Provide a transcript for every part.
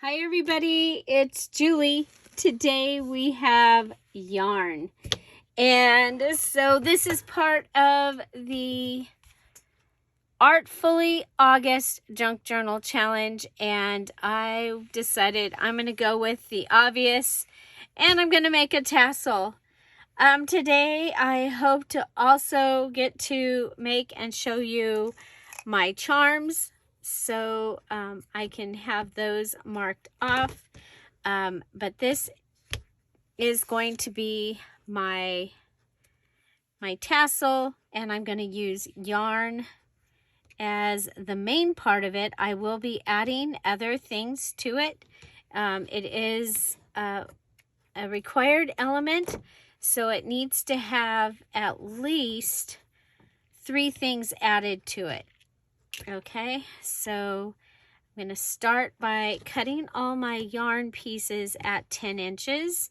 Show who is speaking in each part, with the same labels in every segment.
Speaker 1: Hi everybody, it's Julie. Today we have yarn. And so this is part of the Artfully August Junk Journal Challenge, and I decided I'm going to go with the obvious, and I'm going to make a tassel. Today I hope to also get to make and show you my charms, so I can have those marked off. But this is going to be my tassel, and I'm going to use yarn as the main part of it. I will be adding other things to it. It is a required element, so it needs to have at least 3 things added to it. Okay, so I'm going to start by cutting all my yarn pieces at 10 inches.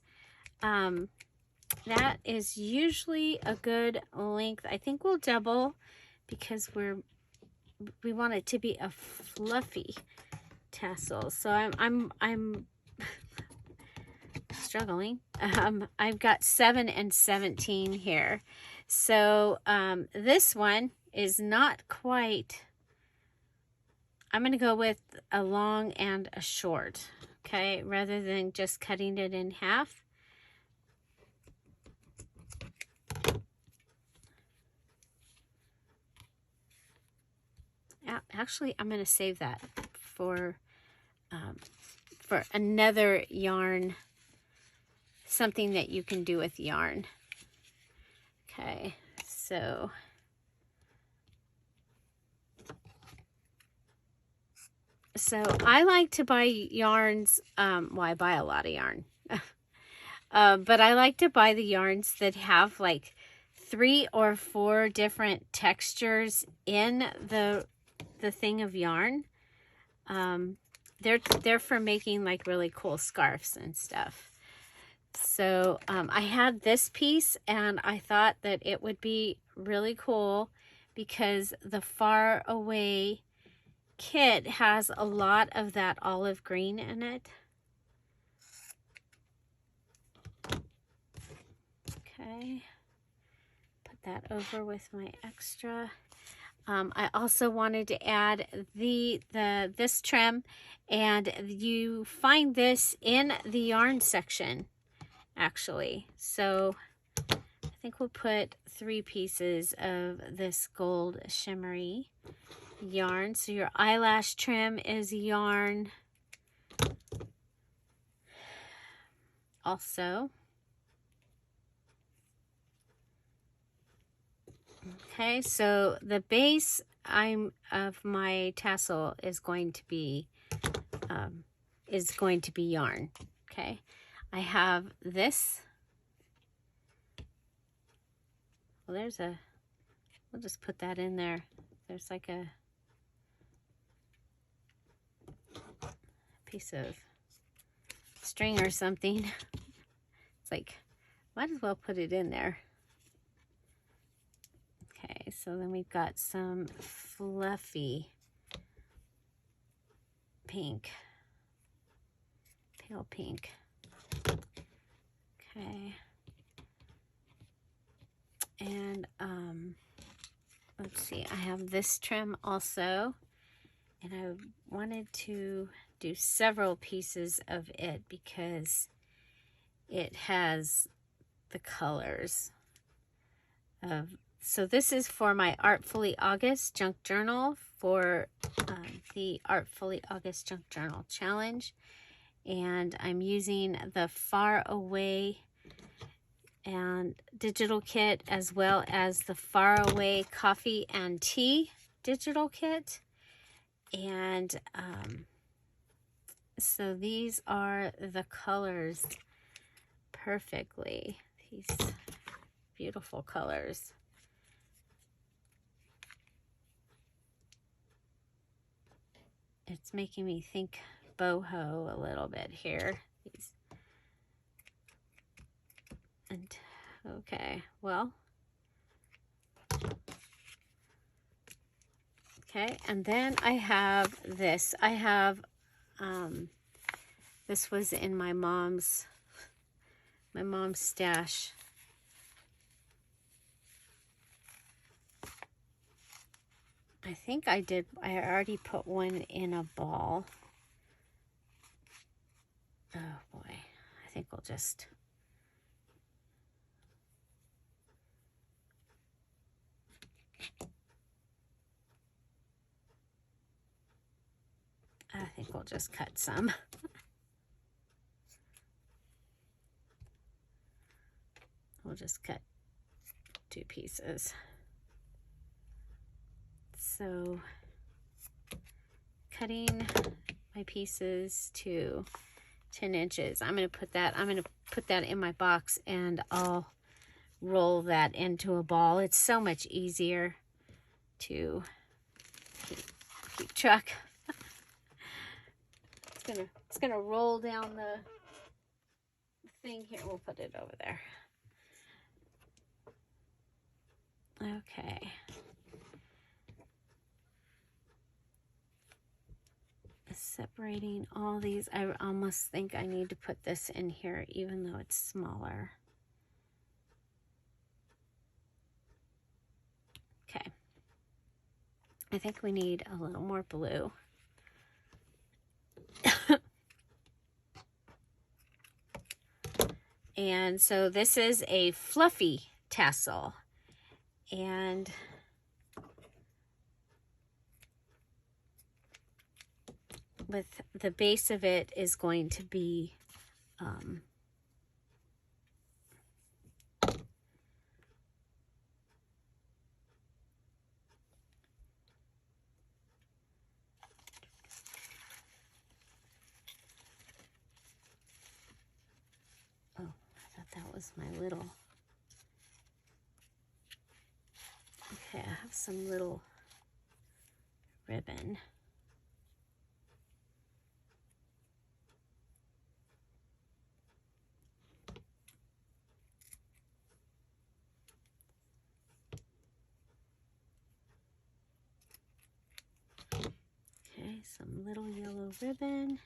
Speaker 1: That is usually a good length. I think we'll double because we want it to be a fluffy tassel. So I'm struggling. I've got 7 and 17 here. So this one is not quite. I'm going to go with a long and a short, okay, rather than just cutting it in half. Actually, I'm going to save that for another yarn, something that you can do with yarn. Okay, so I like to buy yarns. Well, I buy a lot of yarn, but I like to buy the yarns that have like 3 or 4 different textures in the thing of yarn. They're for making like really cool scarves and stuff. So I had this piece, and I thought that it would be really cool because the Far Away kit has a lot of that olive green in it. Okay, put that over with my extra. I also wanted to add this trim, and you find this in the yarn section actually. So I think we'll put 3 pieces of this gold shimmery yarn. So your eyelash trim is yarn also. Okay, so the base of my tassel is going to be yarn. Okay, I have this. Well, we'll just put that in there. There's like a piece of string or something. It's like, might as well put it in there. Okay, so then we've got some fluffy pink, pale pink. Okay, and let's see, I have this trim also, and I wanted to do several pieces of it because it has the colors of. So this is for my Artfully August Junk Journal for the Artfully August Junk Journal Challenge. And I'm using the Far Away and digital kit, as well as the Far Away Coffee and Tea digital kit. And so these are the colors perfectly. These beautiful colors. It's making me think boho a little bit here. And okay, well, okay, and then I have this. I have This was in my mom's stash. I think I already put one in a ball. Oh boy, I think we'll just... I think we'll just cut some. We'll just cut 2 pieces. So, cutting my pieces to 10 inches. I'm going to put that in my box, and I'll roll that into a ball. It's so much easier to keep track. It's gonna roll down the thing here. We'll put it over there. Okay. Separating all these. I almost think I need to put this in here, even though it's smaller. Okay. I think we need a little more blue. And so this is a fluffy tassel, and with the base of it is going to be that was my little... Okay, I have some little ribbon. Okay, some little yellow ribbon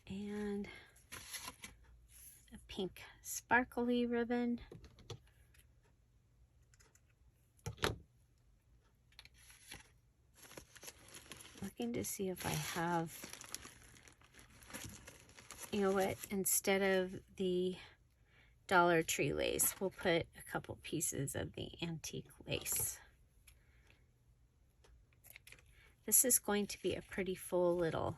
Speaker 1: and a pink sparkly ribbon. Looking to see if I have, you know what, instead of the Dollar Tree lace, we'll put a couple pieces of the antique lace. This is going to be a pretty full little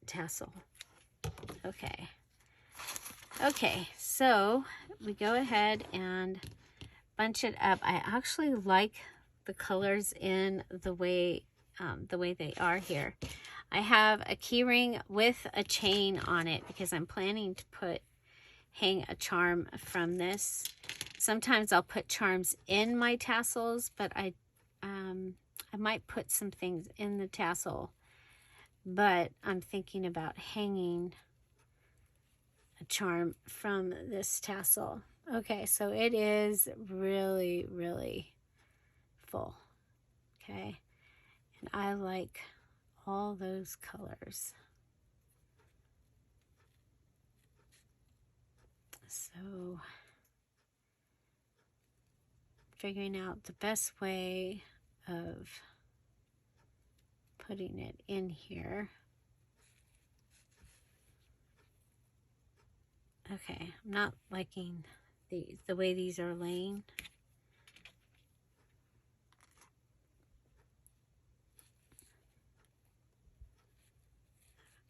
Speaker 1: tassel. Okay. Okay, so we go ahead and bunch it up. I actually like the colors in the way they are here. I have a key ring with a chain on it because I'm planning to hang a charm from this. Sometimes I'll put charms in my tassels, but I might put some things in the tassel. But I'm thinking about hanging a charm from this tassel. Okay, so it is really, really full. Okay, and I like all those colors. So, figuring out the best way of putting it in here. Okay, I'm not liking the way these are laying.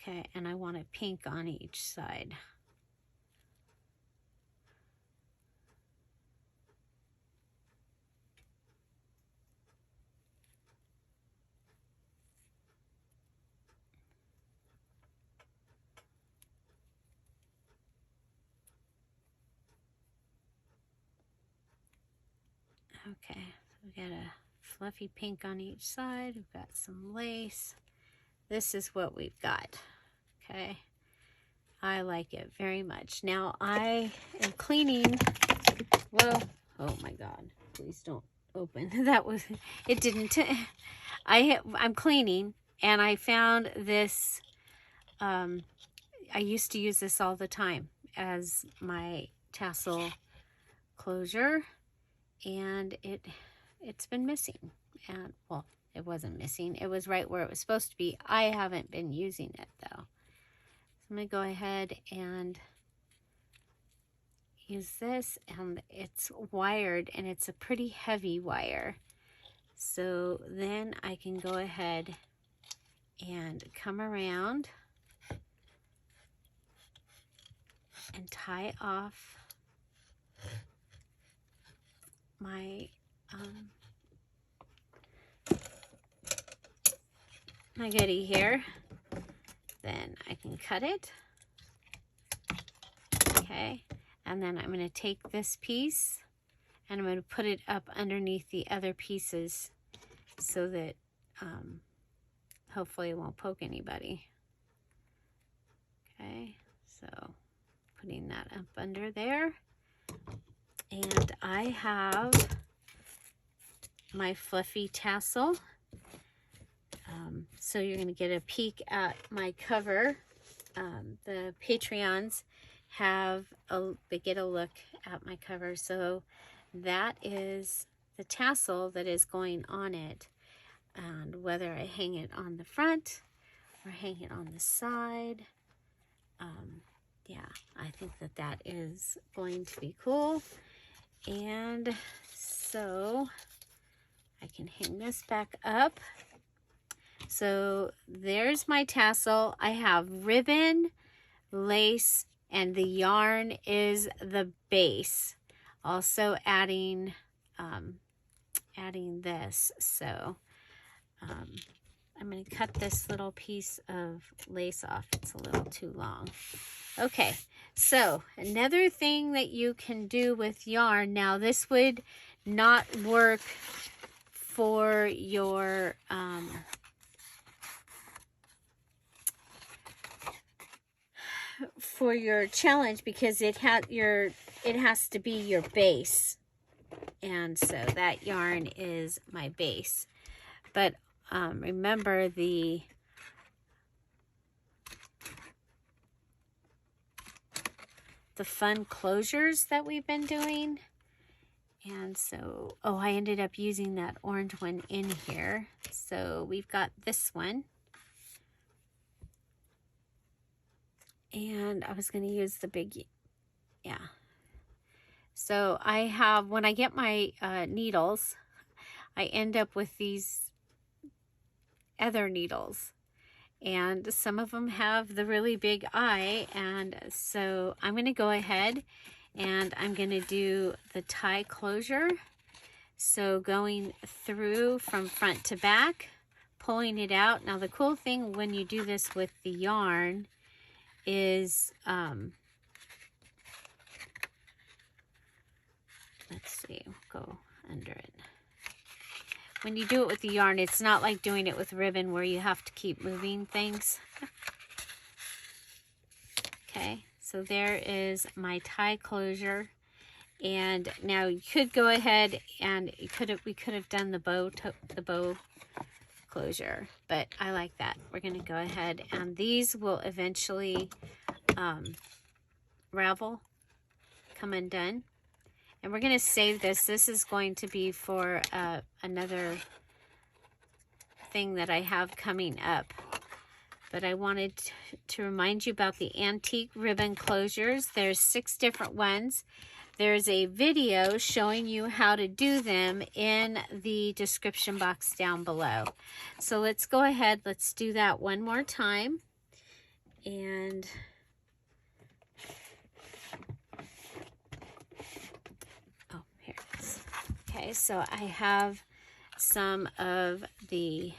Speaker 1: Okay, and I want a pink on each side. Okay, so we got a fluffy pink on each side. We've got some lace. This is what we've got. Okay, I like it very much. Now I am cleaning. Well, oh my God, please don't open. That was, it didn't. I'm cleaning, and I found this. I used to use this all the time as my tassel closure, and it's been missing. And well, it wasn't missing. It was right where it was supposed to be. I haven't been using it though. So I'm gonna go ahead and use this, and it's wired, and it's a pretty heavy wire. So then I can go ahead and come around and tie off my my goodie here. Then I can cut it. Okay, and then I'm going to take this piece and I'm going to put it up underneath the other pieces so that hopefully it won't poke anybody. Okay, so putting that up under there. And I have my fluffy tassel. So you're going to get a peek at my cover. The Patreons they get a look at my cover. So that is the tassel that is going on it. And whether I hang it on the front or hang it on the side, yeah, I think that is going to be cool. And so I can hang this back up. So there's my tassel. I have ribbon, lace, and the yarn is the base. Also adding this. So I'm going to cut this little piece of lace off. It's a little too long. Okay, so another thing that you can do with yarn, now this would not work for your challenge because it has to be your base, and so that yarn is my base. But remember the fun closures that we've been doing. And so, oh, I ended up using that orange one in here. So we've got this one. And I was going to use the big, yeah. So I have, when I get my needles, I end up with these other needles. And some of them have the really big eye, and so I'm going to go ahead and I'm going to do the tie closure. So going through from front to back, pulling it out. Now the cool thing when you do this with the yarn is, let's see, we'll go under it. When you do it with the yarn, it's not like doing it with ribbon where you have to keep moving things. Okay, so there is my tie closure. And now you could go ahead and we could have done the bow closure, but I like that. We're going to go ahead, and these will eventually ravel, come undone. And we're going to save this. This is going to be for another thing that I have coming up. But I wanted to remind you about the antique ribbon closures. There's 6 different ones. There's a video showing you how to do them in the description box down below. So let's go ahead. Let's do that one more time. And okay, so I have some of the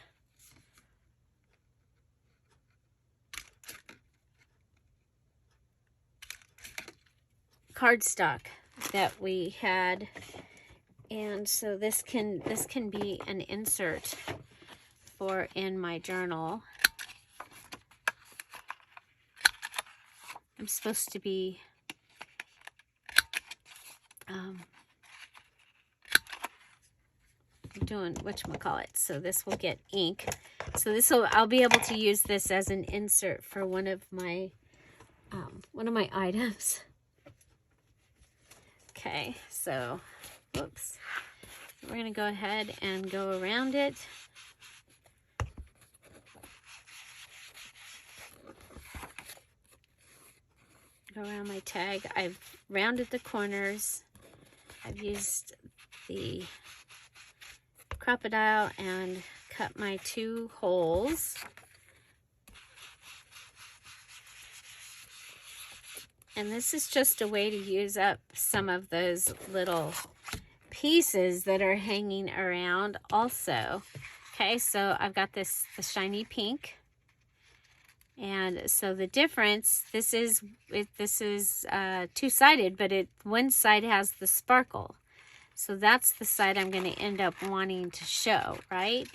Speaker 1: cardstock that we had, and so this can be an insert for in my journal. I'm supposed to be doing whatchamacallit. So this will get ink. So I'll be able to use this as an insert for one of my items. Okay, so, whoops. We're going to go ahead and go around it. Go around my tag. I've rounded the corners. I've used the crocodile and cut my 2 holes. And this is just a way to use up some of those little pieces that are hanging around also. Okay, so I've got the shiny pink. And so the difference, this is two-sided, but one side has the sparkle. So that's the side I'm going to end up wanting to show, right?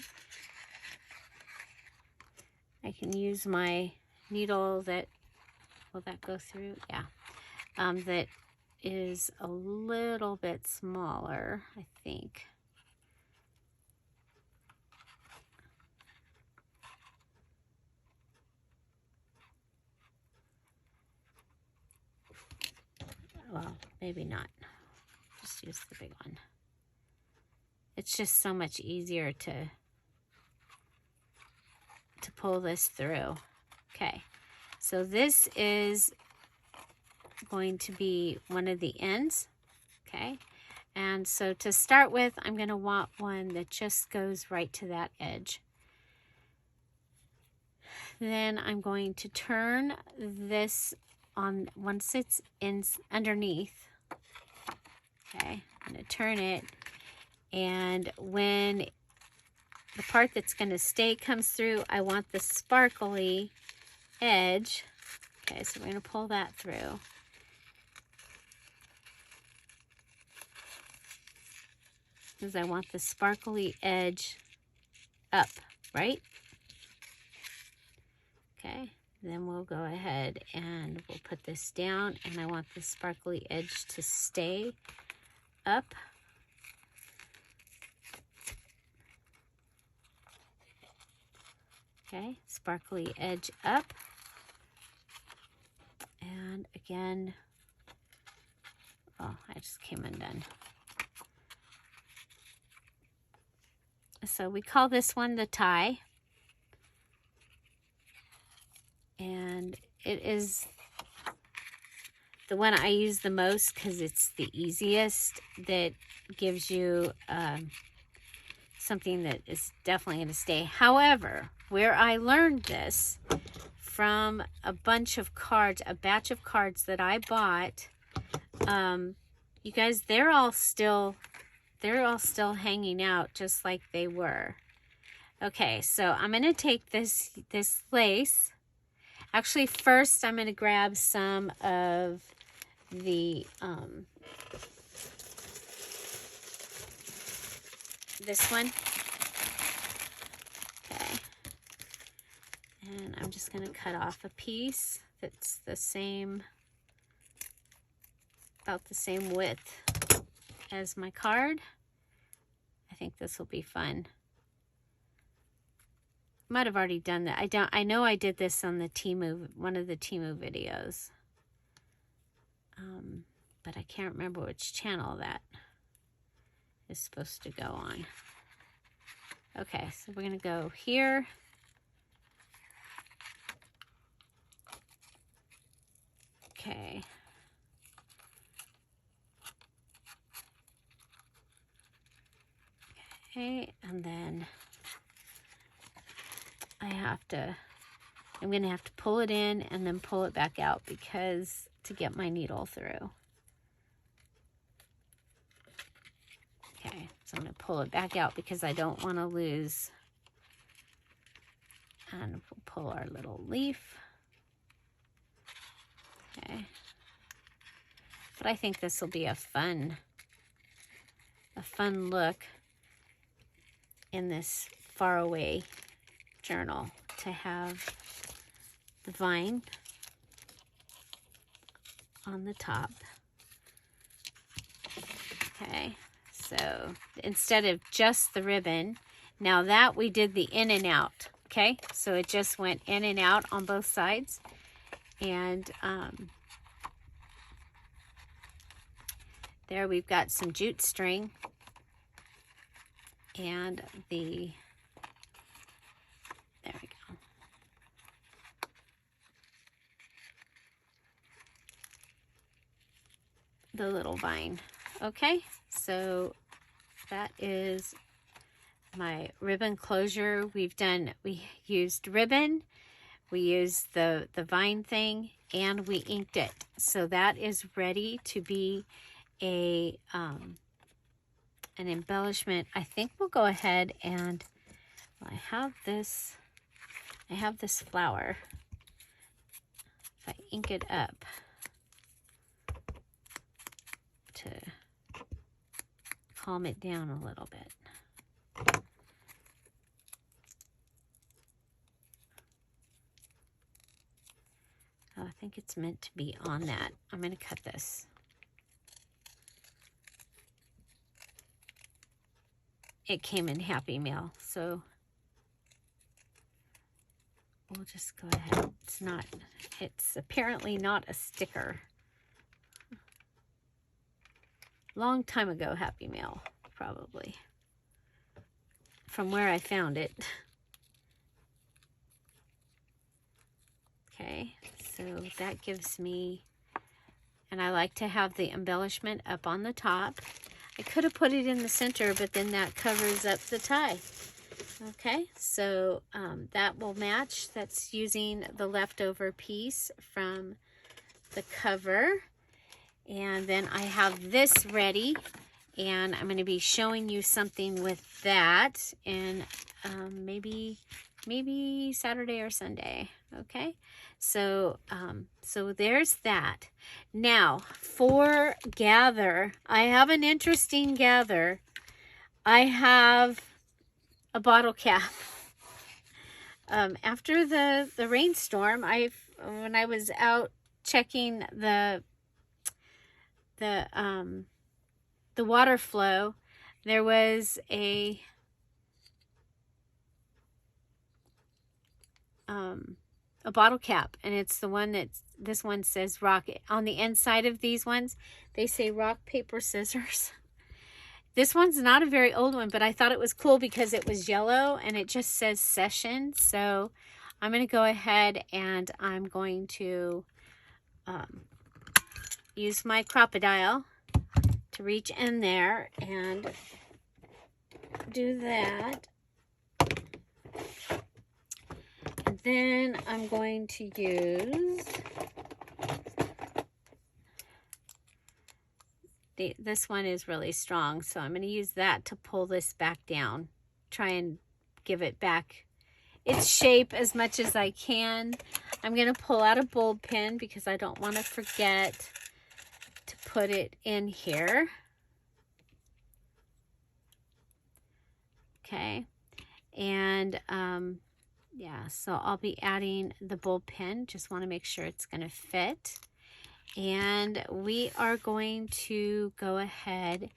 Speaker 1: I can use my needle that, will that go through? Yeah. That is a little bit smaller, I think. Well, maybe not. Just use the big one. It's just so much easier to pull this through. Okay, so this is going to be one of the ends. Okay, and so to start with, I'm going to want one that just goes right to that edge. Then I'm going to turn this on once it's in underneath. Okay, I'm going to turn it, and when the part that's going to stay comes through, I want the sparkly edge. Okay, so we're going to pull that through. Because I want the sparkly edge up, right? Okay, then we'll go ahead and we'll put this down, and I want the sparkly edge to stay up. Okay, sparkly edge up. And again, oh, I just came undone. So we call this one the tie. And it is the one I use the most because it's the easiest, that gives you something that is definitely going to stay. However, where I learned this from a bunch of cards, a batch of cards that I bought, you guys, they're all still hanging out just like they were. Okay, so I'm going to take this lace. Actually, first I'm going to grab some of the this one. Okay. And I'm just going to cut off a piece that's the same, about the same width as my card. I think this will be fun. Might have already done that. I know I did this on the Temu, one of the Temu videos. But I can't remember which channel that is supposed to go on. Okay, so we're going to go here. Okay. Okay, and then I'm going to have to pull it in and then pull it back out because to get my needle through. Okay, so I'm going to pull it back out because I don't want to lose. And we'll pull our little leaf. Okay. But I think this will be a fun look in this faraway journal to have the vine on the top. Okay, So instead of just the ribbon, now that we did the in and out, okay? So it just went in and out on both sides. And there we've got some jute string and the, there we go. The little vine. Okay, so that is my ribbon closure. We used ribbon, we used the vine thing, and we inked it. So that is ready to be a an embellishment. I think we'll go ahead and I have this flower. If I ink it up to calm it down a little bit. Oh, I think it's meant to be on that. I'm going to cut this. It came in Happy Mail, so we'll just go ahead. It's apparently not a sticker. Long time ago, Happy Mail, probably. From where I found it. Okay, so that gives me, and I like to have the embellishment up on the top. I could have put it in the center, but then that covers up the tie. Okay, so that will match. That's using the leftover piece from the cover. And then I have this ready, and I'm going to be showing you something with that in maybe Saturday or Sunday. Okay, so so there's that. Now for gather, I have an interesting gather. I have a bottle cap. After the rainstorm, when I was out checking the water flow, there was a bottle cap, and it's the one this one says rock. On the inside of these ones, they say rock, paper, scissors. This one's not a very old one, but I thought it was cool because it was yellow and it just says session. So I'm going to go ahead and I'm going to use my crocodile to reach in there and do that. And then I'm going to use this one is really strong, so I'm going to use that to pull this back down. Try and give it back its shape as much as I can. I'm going to pull out a bulb pin because I don't want to forget to put it in here. Okay, and yeah, so I'll be adding the bulb pin. Just want to make sure it's going to fit. And we are going to go ahead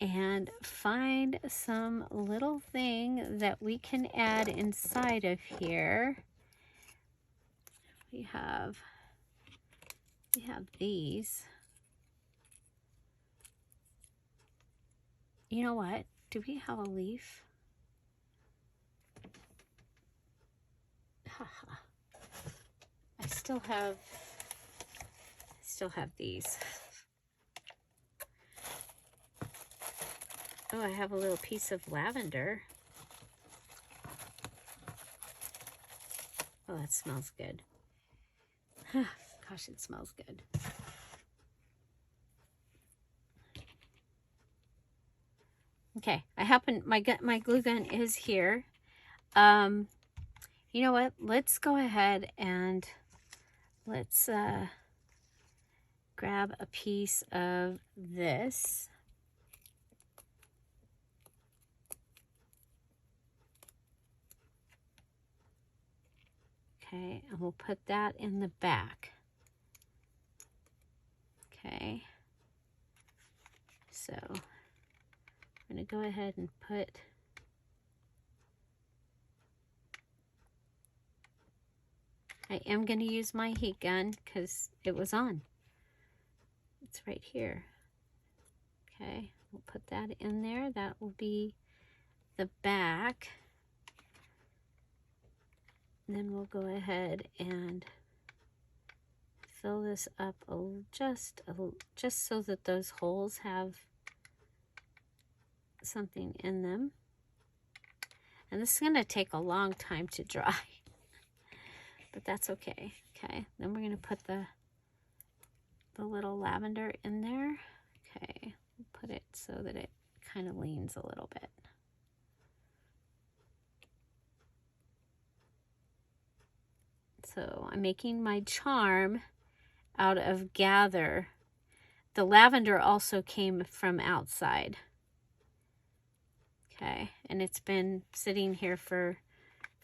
Speaker 1: and find some little thing that we can add inside of here. We have these. You know what? Do we have a leaf? Haha. I still have these. Oh, I have a little piece of lavender. Oh, that smells good. Gosh, it smells good. Okay, my glue gun is here. You know what? Let's go ahead and let's grab a piece of this. Okay, and we'll put that in the back. Okay, so I'm going to go ahead and put I am going to use my heat gun because it was on. It's right here. Okay, we'll put that in there. That will be the back. Then we'll go ahead and fill this up just so that those holes have something in them. And this is going to take a long time to dry, but that's okay. Okay, then we're going to put the little lavender in there. Okay, we'll put it so that it kind of leans a little bit. So I'm making my charm out of Gather. The lavender also came from outside. Okay, and it's been sitting here for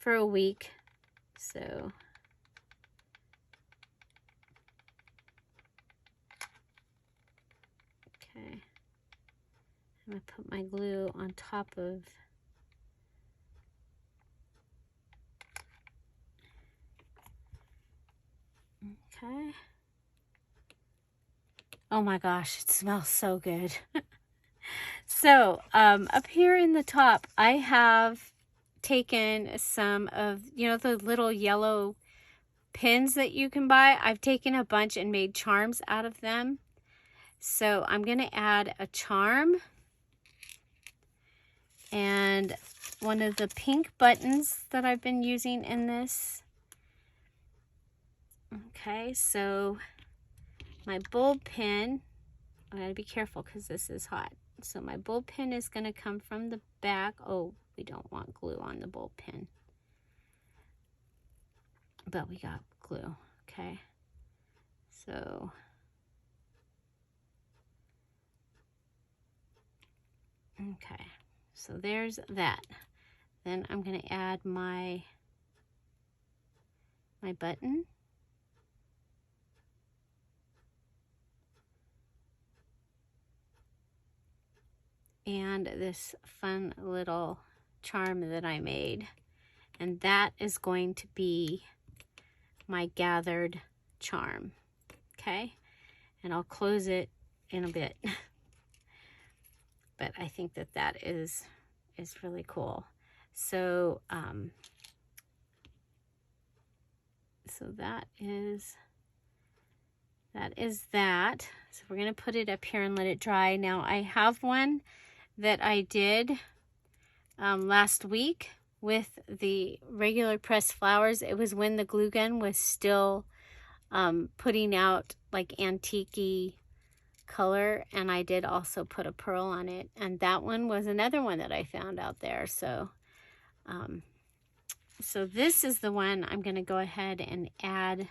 Speaker 1: a week. So okay, I'm going to put my glue on top of okay. Oh my gosh, it smells so good. So up here in the top, I have taken some of, you know, the little yellow pins that you can buy. I've taken a bunch and made charms out of them. So I'm going to add a charm and one of the pink buttons that I've been using in this. Okay, so my bulb pin, I gotta be careful because this is hot. So my bulb pin is going to come from the back. Oh, we don't want glue on the bulb pin, but we got glue. Okay, so okay, so there's that. Then I'm going to add my button. And this fun little charm that I made. And that is going to be my gathered charm. Okay? And I'll close it in a bit. But I think that that is really cool. So, so that is that. So we're going to put it up here and let it dry. Now I have one that I did last week with the regular pressed flowers. It was when the glue gun was still putting out like antique-y color, and I did also put a pearl on it, and that one was another one that I found out there. So so this is the one I'm going to go ahead and add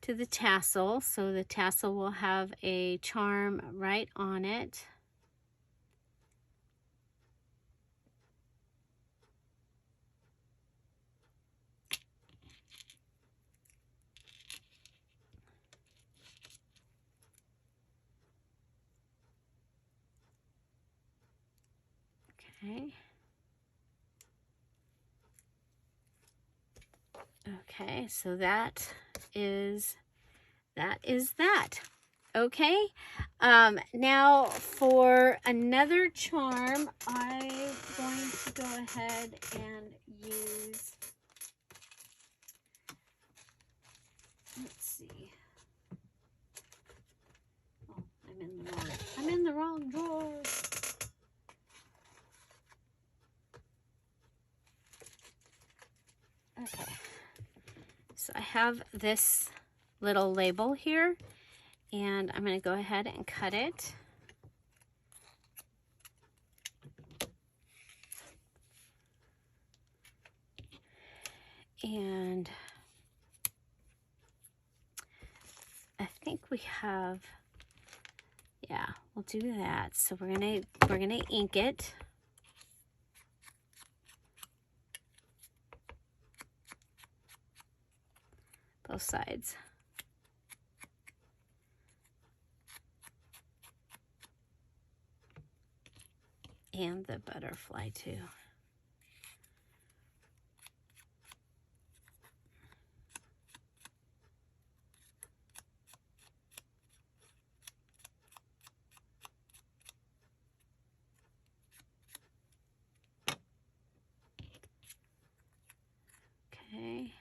Speaker 1: to the tassel. So the tassel will have a charm right on it. Okay. Okay, so that is that. Okay, now for another charm, I'm going to go ahead and use, let's see. Oh, I'm in the wrong drawer. Okay, so I have this little label here, and I'm going to go ahead and cut it. And I think we have, yeah, we'll do that. So we're gonna ink it. Both sides. And the butterfly too. Okay.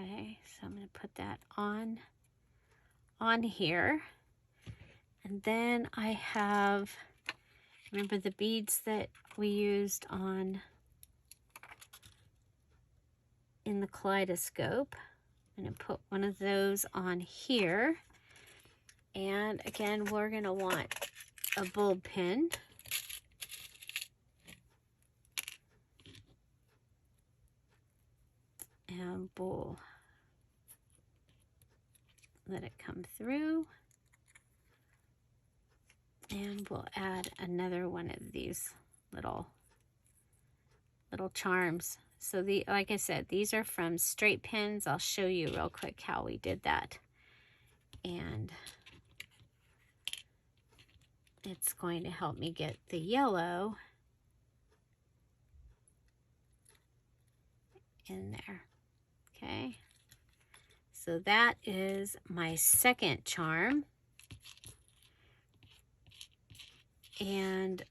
Speaker 1: Okay, so I'm going to put that on here. And then I have, remember the beads that we used in the kaleidoscope? I'm going to put one of those on here. And again, we're going to want a bulb pin. And we'll let it come through. And we'll add another one of these little charms. So like I said, these are from straight pins. I'll show you real quick how we did that. And it's going to help me get the yellow in there. Okay. So that is my second charm. And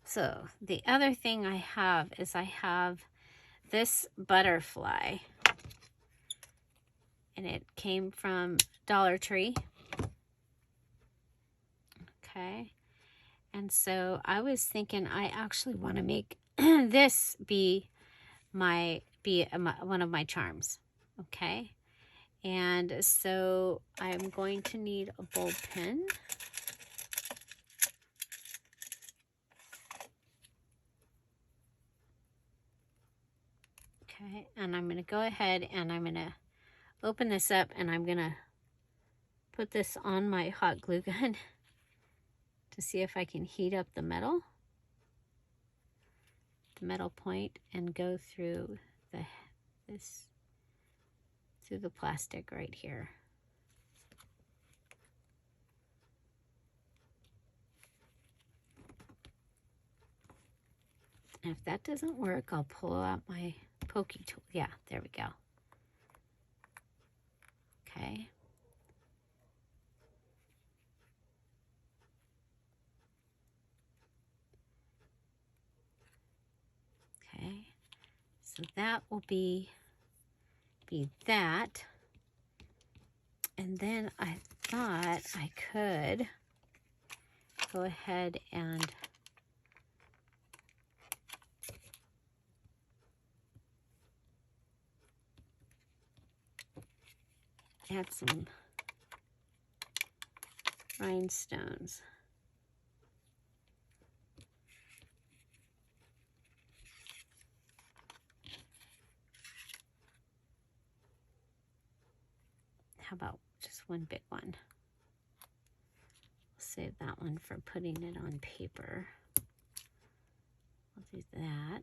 Speaker 1: so the other thing I have is I have this butterfly, and it came from Dollar Tree. Okay, and so I was thinking I actually want to make this be one of my charms. Okay, and so I'm going to need a bulb pin. Okay, and I'm going to go ahead and I'm going to open this up, and I'm going to put this on my hot glue gun to see if I can heat up the metal point, and go through through the plastic right here. And if that doesn't work, I'll pull out my pokey tool. Yeah, there we go. Okay. Okay. So that will be that. And then I thought I could go ahead and add some rhinestones. How about just one big one? I'll save that one for putting it on paper. I'll do that.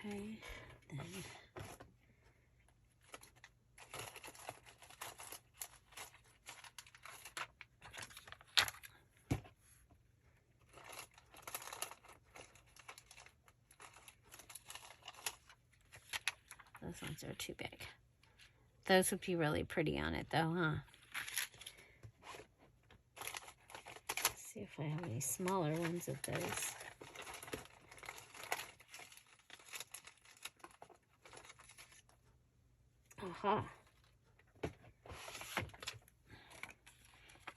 Speaker 1: Okay, then those ones are too big. Those would be really pretty on it though, huh? Let's see if I have any smaller ones of those. Aha.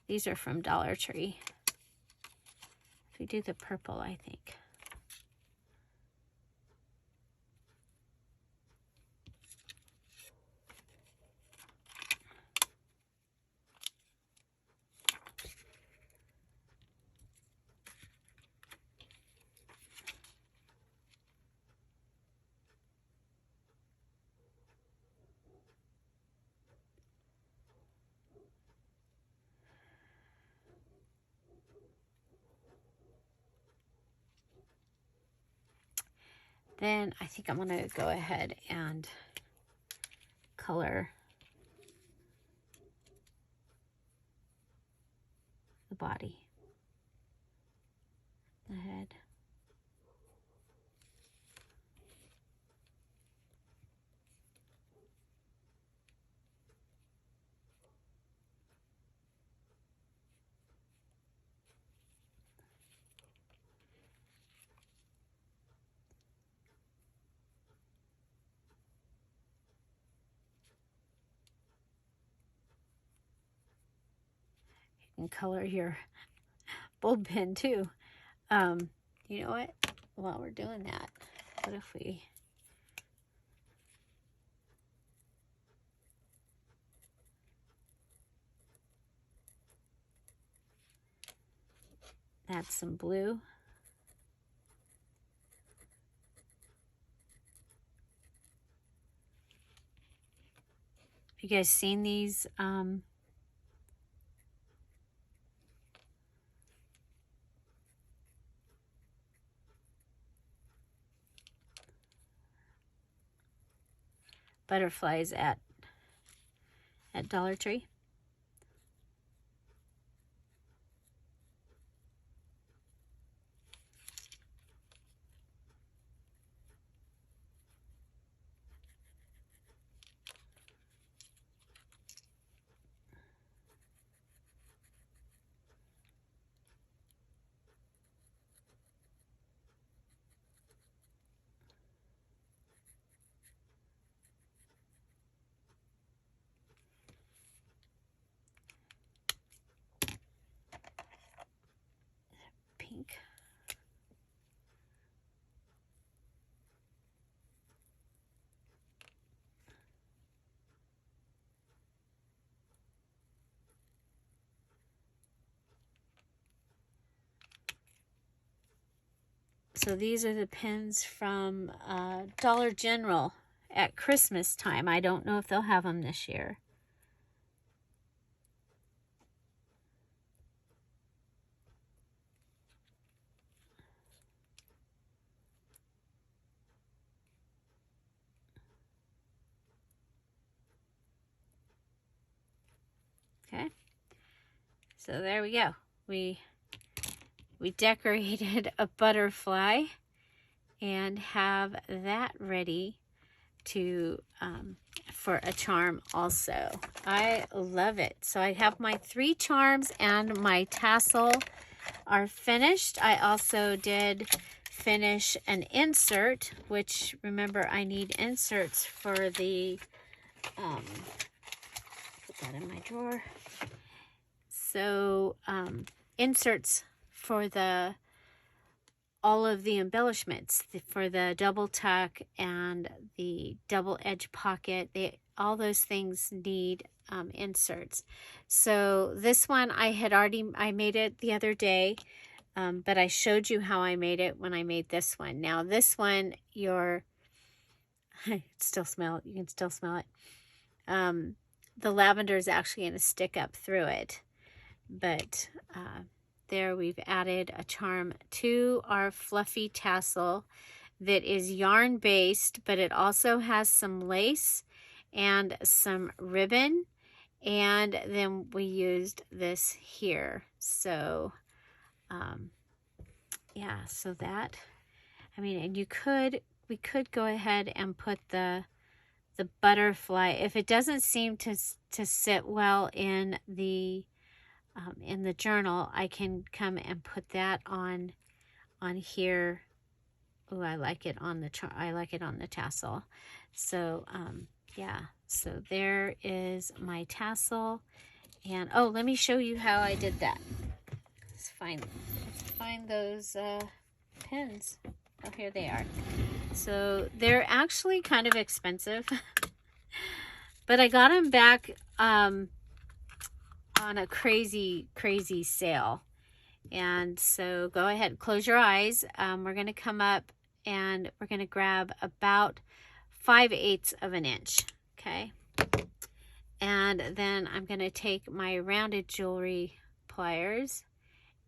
Speaker 1: These are from Dollar Tree. If we do the purple, I think. Then I think I'm gonna go ahead and color the body, the head. You can color your bulb pin too. You know what? While we're doing that, what if we add some blue? You guys seen these butterflies at Dollar Tree? Pink. So these are the pins from Dollar General at Christmas time. I don't know if they'll have them this year. Okay, so there we go. We decorated a butterfly and have that ready to for a charm also. I love it. So I have my 3 charms and my tassel are finished. I also did finish an insert, which remember I need inserts for the put that in my drawer. So inserts for the all of the embellishments, for the double tuck and the double edge pocket. All those things need inserts. So this one I made it the other day, but I showed you how I made it when I made this one. Now this one, I still smell it. You can still smell it. The lavender is actually going to stick up through it, but there we've added a charm to our fluffy tassel that is yarn based, but it also has some lace and some ribbon, and then we used this here. So yeah, so that, I mean, and we could go ahead and put the butterfly, if it doesn't seem to sit well in the journal, I can come and put that on here. Oh, I like it on the tassel. So yeah, so there is my tassel, and oh, let me show you how I did that. Let's find those pins. Oh, here they are. So they're actually kind of expensive, but I got them back on a crazy sale. And so go ahead, close your eyes. We're going to come up and we're going to grab about 5/8 of an inch. Okay. And then I'm going to take my rounded jewelry pliers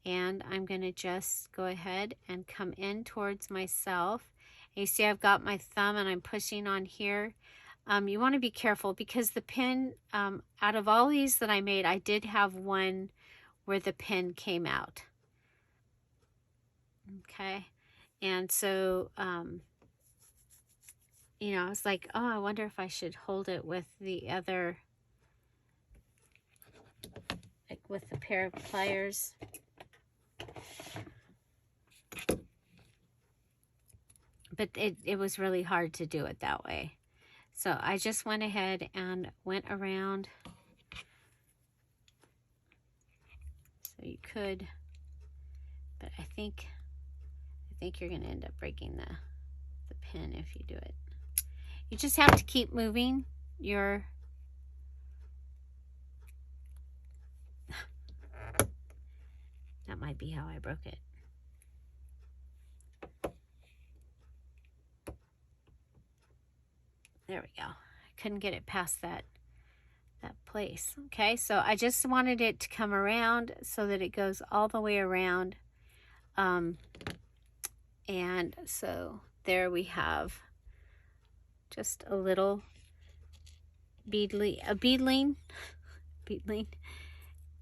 Speaker 1: and I'm going to just go ahead and come in towards myself You see I've got my thumb and I'm pushing on here. You want to be careful because the pin, out of all these that I made, I did have one where the pin came out. Okay. And so, you know, I was like, oh, I wonder if I should hold it with the other, like with a pair of pliers. But it was really hard to do it that way. So I just went ahead and went around. So you could, but I think you're going to end up breaking the pin if you do it. You just have to keep moving your that might be how I broke it. There we go. I couldn't get it past that place. Okay, so I just wanted it to come around so that it goes all the way around. And so there we have just a little beadling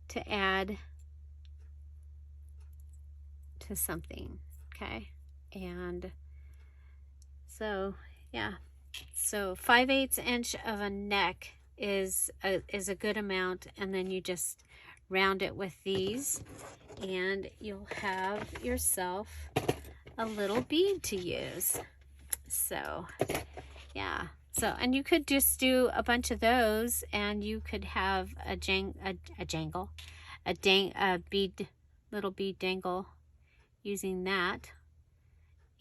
Speaker 1: to add to something. Okay, and so yeah, so 5/8 inch of a neck is a good amount, and then you just round it with these and you'll have yourself a little bead to use. So yeah, so, and you could just do a bunch of those and you could have a bead, little bead dangle using that.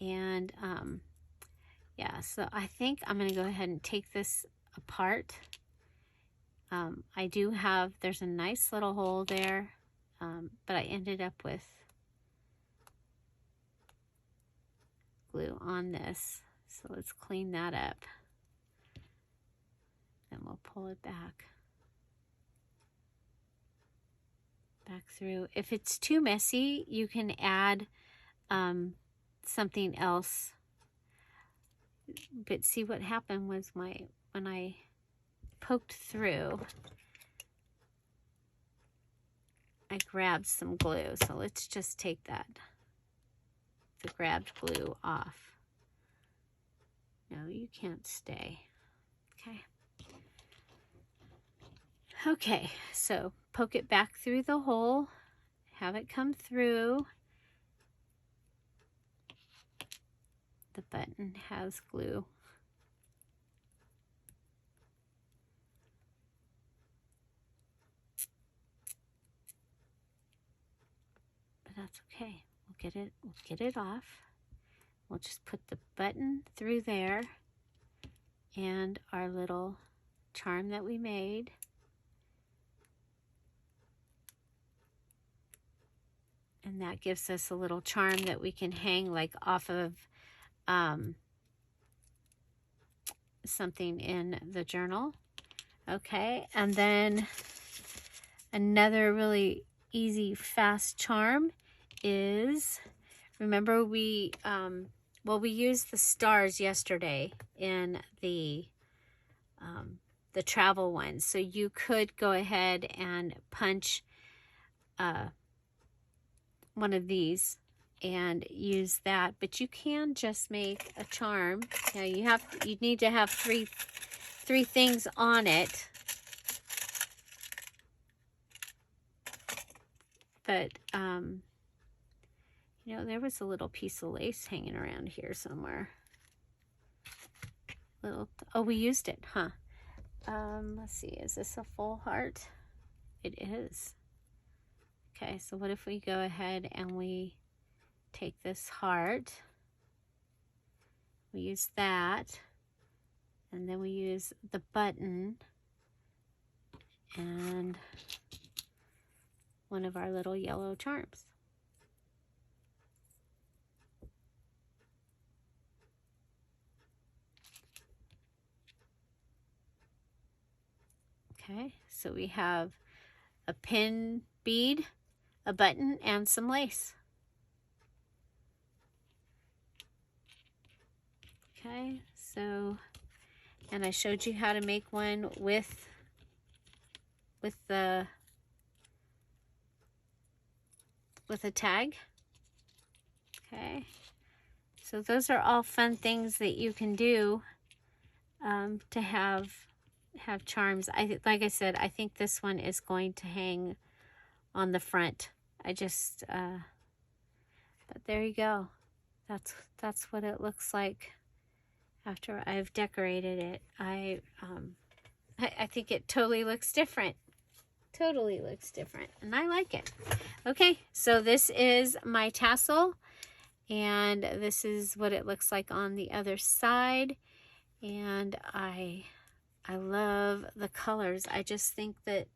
Speaker 1: And yeah, so I think I'm going to go ahead and take this apart. I do have, there's a nice little hole there, but I ended up with glue on this. So let's clean that up. Then we'll pull it back through. If it's too messy, you can add something else. But see, what happened was when I poked through, I grabbed some glue. So let's just take the grabbed glue off. No, you can't stay. Okay. Okay, so poke it back through the hole, have it come through. The button has glue. But that's okay. We'll get it off. We'll just put the button through there and our little charm that we made. And that gives us a little charm that we can hang like off of something in the journal. Okay, and then another really easy, fast charm is, remember we used the stars yesterday in the travel one. So you could go ahead and punch one of these and use that, but you can just make a charm. Now you need to have three things on it. But you know, there was a little piece of lace hanging around here somewhere. Oh, we used it, huh? Let's see, is this a full heart? It is. Okay, so what if we go ahead and we take this heart, we use that, and then we use the button and one of our little yellow charms. Okay, so we have a pin bead, a button, and some lace. Okay, so, and I showed you how to make one with a tag. Okay, so those are all fun things that you can do to have charms. Like I said, I think this one is going to hang on the front. But there you go. That's what it looks like after I've decorated it. I think it totally looks different. Totally looks different, and I like it. Okay, so this is my tassel, and this is what it looks like on the other side. And I love the colors. I just think that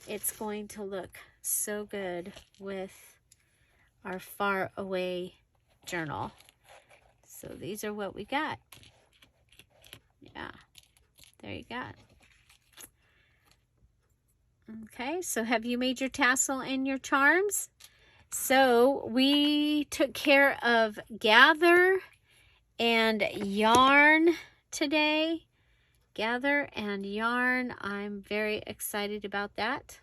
Speaker 1: it's going to look so good with our far away journal. So these are what we got. Yeah, there you go. Okay, so have you made your tassel and your charms? So we took care of gather and yarn today. Gather and yarn. I'm very excited about that.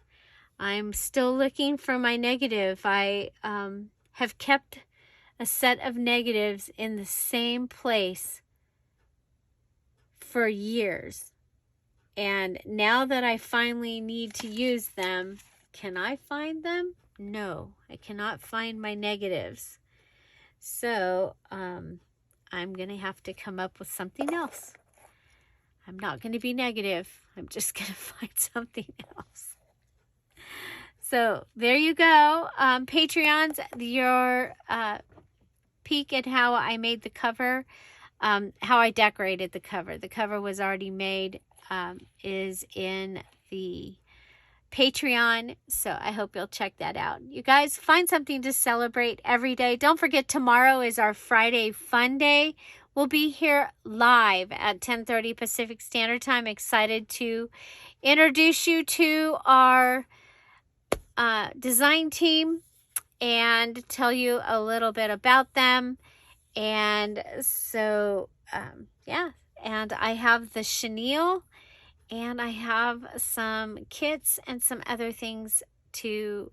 Speaker 1: I'm still looking for my negative. I have kept a set of negatives in the same place for years. And now that I finally need to use them, can I find them? No, I cannot find my negatives. So I'm going to have to come up with something else. I'm not going to be negative. I'm just going to find something else. So there you go. Patreons, your peek at how I made the cover, how I decorated the cover. The cover was already made, is in the Patreon, so I hope you'll check that out. You guys, find something to celebrate every day. Don't forget, tomorrow is our Friday Fun Day. We'll be here live at 10:30 Pacific Standard Time. Excited to introduce you to our design team and tell you a little bit about them. And so, yeah, and I have the chenille, and I have some kits and some other things to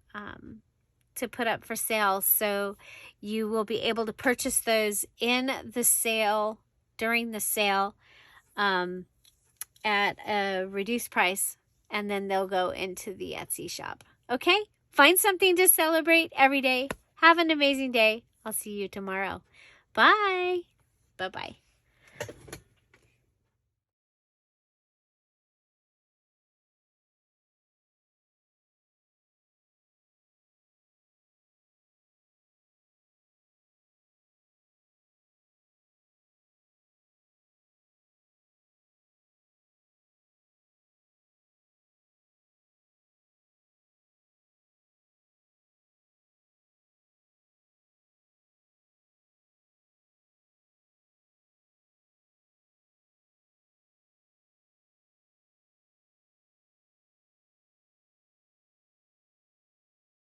Speaker 1: put up for sale. So you will be able to purchase those in the sale, during the sale, at a reduced price, and then they'll go into the Etsy shop. Okay? Find something to celebrate every day. Have an amazing day. I'll see you tomorrow. Bye. Bye-bye.